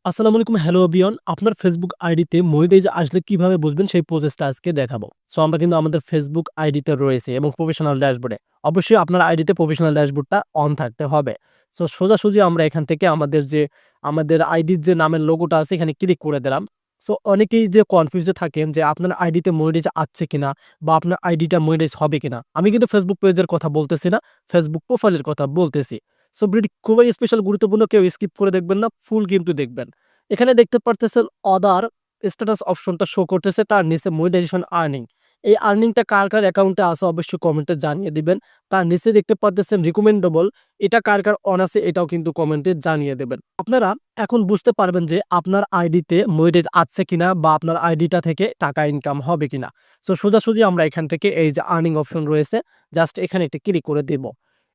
আসসালামু আলাইকুম। Hello everyone. আপনার Facebook আইডিতে মনিটাইজ আসলে কিভাবে বুঝবেন সেই প্রসেসটা আজকে দেখাবো। সো আমরা কিন্তু আমাদের Facebook আইডিতে রয়েছি এবং প্রফেশনাল ড্যাশবোর্ডে। অবশ্যই আপনার আইডিতে প্রফেশনাল ড্যাশবোর্ডটা অন থাকতে হবে। সো সোজাসুজি আমরা এখান থেকে আমাদের আইডির যে নামের লোগোটা আছে এখানে ক্লিক করে দিলাম। সো অনেকেই যে কনফিউজে থাকেন যে আপনার আইডিতে মনিটাইজ আসছে কিনা বা আপনার আইডিটা মনিটাইজ হবে কিনা। আমি কিন্তু Facebook পেজের কথা বলতেছি না, Facebook প্রোফাইলের কথা বলতেছি। সো ভিডিওটি খুবই স্পেশাল গুরুত্বপূর্ণ, কেউ স্কিপ করে দেখবেন না, ফুল কিন্তু দেখবেন। এখানে দেখতে পারতেছেন অদার স্ট্যাটাস অপশনটা শো করতেছে, তার নিচে মনিটাইজেশন আর্নিং। এই আর্নিংটা কার অ্যাকাউন্টে আছে অবশ্যই কমেন্টে জানিয়ে দিবেন। তার নিচে দেখতে পারতেছেন রিকমেন্ডেবল, এটা কার অন আছে এটাও কিন্তু কমেন্টে জানিয়ে দেবেন। আপনারা এখন বুঝতে পারবেন যে আপনার আইডিতে মনিটাইজ আছে কিনা বা আপনার আইডিটা থেকে টাকা ইনকাম হবে কিনা। সো সোজাসুজি আমরা এখান থেকে এই যে আর্নিং অপশন রয়েছে, জাস্ট এখানে একটা ক্লিক করে দেব।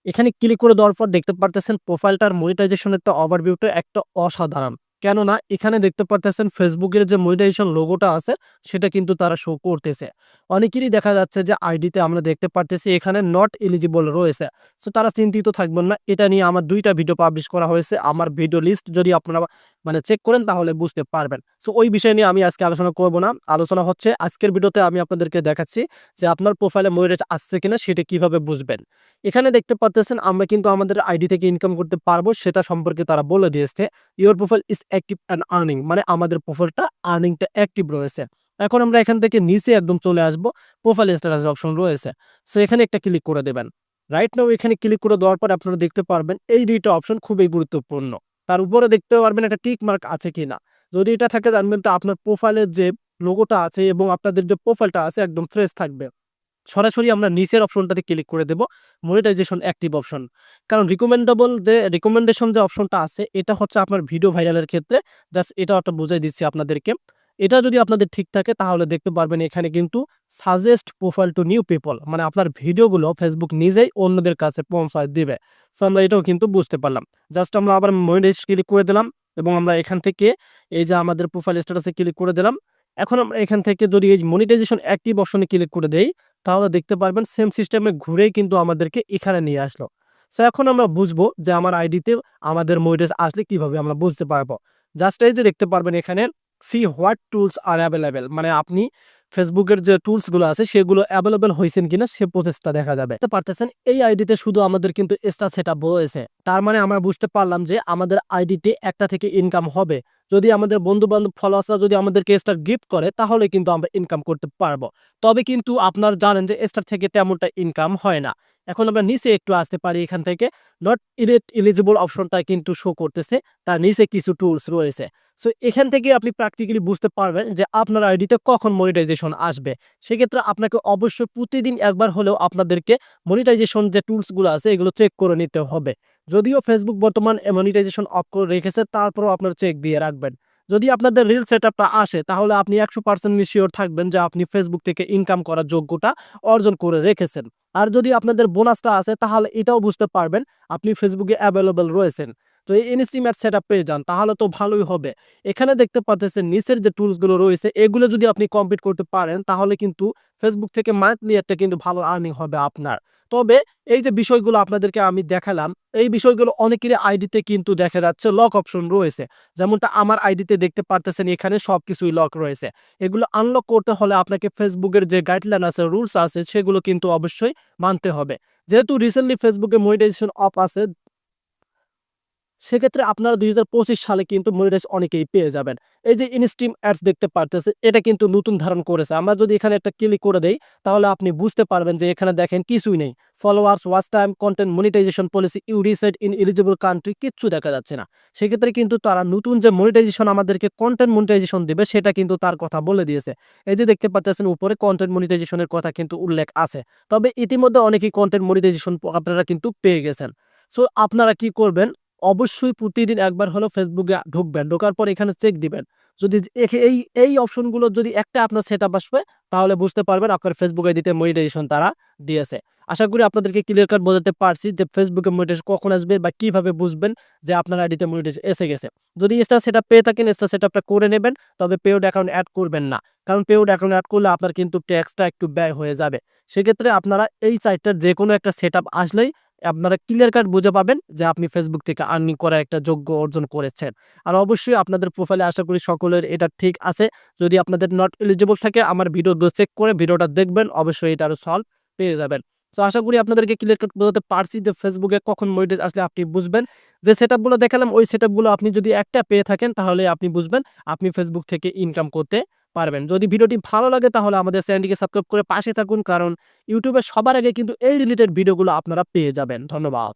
এখানে ক্লিক করে দেওয়ার পর দেখতে পারতেছেন প্রোফাইলটার মনিটাইজেশনের একটা ওভারভিউটা একটা অসাধারণ। কেননা এখানে দেখতে পারতেছেন ফেসবুকের যে মনিটাইজেশন লোগোটা আছে সেটা কিন্তু তারা শো করতেছে। অনেকেরই দেখা যাচ্ছে যে আইডিতে আমরা দেখতে পারতেছি এখানে নট এলিজিবল রয়েছে। সো তারা চিন্তিত থাকবেন না। এটা নিয়ে আমার ২ টা ভিডিও পাবলিশ করা হয়েছে। আমার ভিডিও লিস্ট যদি আপনারা চেক করেন তাহলে বুঝতে পারবেন। সো ওই বিষয় নিয়ে আমি আজকে আলোচনা করব না। আলোচনা হচ্ছে আজকের ভিডিওতে আমি আপনাদেরকে দেখাচ্ছি যে আপনার প্রোফাইলে মনিটাইজ আসছে কিনা সেটা কিভাবে বুঝবেন। এখানে দেখতে পারতেছেন আমরা কিন্তু আমাদের আইডি থেকে ইনকাম করতে পারবো সেটা সম্পর্কে তারা বলে দিয়েছে। Your profile is active and earning, মানে আমাদের প্রোফাইলটা আর্নিংটা অ্যাক্টিভ রয়েছে। এখন আমরা এখান থেকে নিচে একদম চলে আসবো, প্রোফাইল স্ট্যাটাস অপশন রয়েছে। সো এখানে একটা ক্লিক করে দেবেন। রাইট নাও এখানে ক্লিক করে দেওয়ার পর আপনারা দেখতে পারবেন এই ২ টা অপশন খুবই গুরুত্বপূর্ণ। তার উপরে দেখতে পারবেন একটা টিক মার্ক আছে কিনা। যদি এটা থাকে জানবেন তো আপনার প্রোফাইলের যে লোগোটা আছে এবং আপনাদের যে প্রোফাইলটা আছে একদম ফ্রেশ থাকবে। সরাসরি আমরা নিচের অপশনটাতে ক্লিক করে দেব, মনিটাইজেশন অ্যাক্টিভ অপশন। কারণ রিকমেন্ডেশন যে অপশনটা আছে এটা হচ্ছে আপনার ভিডিও ভাইরালের ক্ষেত্রে। জাস্ট এটা একটা বুঝাই দিচ্ছি আপনাদেরকে। এটা যদি আপনাদের ঠিক থাকে তাহলে দেখতে পারবেন এখানে কিন্তু suggest profile two new people, মানে আপনার ভিডিওগুলো ফেসবুক নিজেই অন্যদের কাছে পৌঁছায় দিবে। সো আমরা এটাও কিন্তু বুঝতে পারলাম। জাস্ট আমরা আবার মনিটাইজ ক্লিক করে দিলাম এবং আমরা এখান থেকে এই যে আমাদের প্রোফাইল স্ট্যাটাসে ক্লিক করে দিলাম। এখন আমরা এখান থেকে যদি এই মনিটাইজেশন অ্যাক্টিভ অপশনে ক্লিক করে দেই তাহলে দেখতে পারবেন সেম সিস্টেমে ঘুরেই কিন্তু আমাদেরকে এখানে নিয়ে আসলো। সো এখন আমরা বুঝবো যে আমার আইডিতে আমাদের মনিটাইজ আসলে কিভাবে আমরা বুঝতে পারবো। জাস্ট এই যে দেখতে পারবেন এখানে see what tools are available, মানে আপনি ফেসবুকের যে টুলস গুলো আছে সেগুলো অ্যাভেলেবল হয়েছেন কিনা সে প্রসেসটা দেখা যাবে। দেখতে পারতেছেন এই আইডিতে শুধু আমাদের কিন্তু এক্সট্রা সেটআপ রয়েছে। তার মানে আমরা বুঝতে পারলাম যে আমাদের আইডিতে একটা থেকে ইনকাম হবে। যদি আমাদের বন্ধু-বান্ধব ফলোয়ার্সরা যদি আমাদেরকে এক্সট্রা গিফট করে তাহলে কিন্তু আমরা ইনকাম করতে পারবো। তবে কিন্তু আপনারা জানেন যে এস্টার থেকে তেমনটা ইনকাম হয় না। এখন আমরা নিচে একটু আসতে পারি, এখান থেকে নট ইরেট এলিজিবল অপশনটা কিন্তু শো করতেছে। তার নিচে কিছু টুলস রয়েছে। সো এখান থেকে আপনি প্র্যাকটিক্যালি বুঝতে পারবেন যে আপনার আইডিতে কখন মনিটাইজেশন আসবে। সেক্ষেত্রে আপনাকে অবশ্যই প্রতিদিন একবার হলেও আপনাদেরকে মনিটাইজেশন যে টুলসগুলো আছে এগুলো চেক করে নিতে হবে। যদিও ফেসবুক বর্তমান মনিটাইজেশন অফ করে রেখেছে তারপরেও আপনারা চেক দিয়ে রাখবেন। যদি আপনাদের রিল সেটআপটা আসে তাহলে আপনি ১০০% নিশ্চিওর থাকবেন যে আপনি ফেসবুক থেকে ইনকাম করার যোগ্যতা অর্জন করে রেখেছেন। আর যদি আপনাদের বোনাসটা আসে তাহলে এটাও বুঝতে পারবেন আপনি ফেসবুকে এভেইলেবল রয়েছেন। তো এই ইনস্ট্রিম অ্যাড সেটআপ পেয়ে যান তাহলে তো ভালোই হবে। এখানে দেখতে পাচ্ছেন নিচের যে টুলসগুলো রয়েছে এগুলো যদি আপনি কমপ্লিট করতে পারেন তাহলে কিন্তু ফেসবুক থেকে মান্থলি একটা কিন্তু ভালো আর্নিং হবে আপনার। তবে এই যে বিষয়গুলো আপনাদেরকে আমি দেখালাম, এই বিষয়গুলো অনেকেরই আইডিতে কিন্তু দেখা যাচ্ছে লক অপশন রয়েছে। যেমনটা আমার আইডিতে দেখতে পারতেছেন এখানে সবকিছুই লক রয়েছে। এগুলো আনলক করতে হলে আপনাকে ফেসবুকের যে গাইডলাইন আছে, রুলস আছে সেগুলো কিন্তু অবশ্যই মানতে হবে। যেহেতু রিসেন্টলি ফেসবুকে মনিটাইজেশন অফ আছে সেক্ষেত্রে আপনারা ২০২৫ সালে কিন্তু মনিটাইজ অনেকেই পেয়ে যাবেন। এই যে ইনস্ট্রিম অ্যাডস দেখতে পারতেছেন এটা কিন্তু নতুন ধারণ করেছে। আমরা যদি এখানে একটা ক্লিক করে দেই তাহলে আপনি বুঝতে পারবেন যে এখানে দেখেন কিছুই নেই। Followers, watch time, content monetization policy, you reside in eligible country কিচ্ছু দেখা যাচ্ছে না। সেক্ষেত্রে কিন্তু তারা নতুন যে মনিটাইজেশন আমাদেরকে কনটেন্ট মনিটাইজেশন দিবে সেটা কিন্তু তার কথা বলে দিয়েছে। এই যে দেখতে পাচ্ছেন উপরে কনটেন্ট মনিটাইজেশনের কথা কিন্তু উল্লেখ আছে। তবে ইতিমধ্যে অনেকেই কনটেন্ট মনিটাইজেশন আপনারা কিন্তু পেয়ে গেছেন। সো আপনারা কি করবেন? অবশ্যই প্রতিদিন একবার হলেও ফেসবুকে ঢুকবেন। ঢোকার পর এখানে চেক দিবেন। যদি এই অপশনগুলো যদি একটা আপনার সেটআপ আসবে তাহলে বুঝতে পারবেন আপনার ফেসবুক আইডিতে মনিটাইজেশন তারা দিয়েছে। আশা করি আপনাদেরকে ক্লিয়ার কাট বোঝাতে পারছি যে ফেসবুকে মনিটাইজেশন কখন আসবে বা কিভাবে বুঝবেন যে আপনার আইডিতে মনিটাইজেশন এসে গেছে। যদি এক্সট্রা সেটআপ পেয়ে থাকেন এক্সট্রা সেটআপটা করে নেবেন। তবে পেইড অ্যাকাউন্ট এড করবেন না। কারণ পেইড অ্যাকাউন্ট এড করলে আপনার কিন্তু ট্যাক্সটা একটু ব্যয় হয়ে যাবে। সেক্ষেত্রে আপনারা এই সাইটটার যেকোনো একটা সেটআপ আসলেই আপনারা ক্লিয়ার কাট বুঝে পাবেন যে আপনি Facebook থেকে আর্নিং করার একটা যোগ্য অর্জন করেছেন। আর অবশ্যই আপনাদের প্রোফাইলে আশা করি সকলের এটা ঠিক আছে। যদি আপনাদের নট এলিজিবল থাকে আমার ভিডিওগুলো চেক করে ভিডিওটা দেখবেন, অবশ্যই এটারও সলভ পেয়ে যাবেন। তো আশা করি আপনাদেরকে ক্লিয়ার কাট বোঝাতে পারছি যে Facebook এ কখন মনিটাইজ আসলে আপনি বুঝবেন। যে সেটআপগুলো দেখালাম ওই সেটআপগুলো আপনি যদি একটা পেয়ে থাকেন তাহলে আপনি বুঝবেন আপনি Facebook থেকে ইনকাম করতে পারবেন। যদি ভিডিওটি ভালো লাগে তাহলে আমাদের চ্যানেলটিকে সাবস্ক্রাইব করে পাশে থাকুন, কারণ YouTube এ সবার আগে কিন্তু এই রিলেটেড ভিডিওগুলো আপনারা পেয়ে যাবেন। ধন্যবাদ।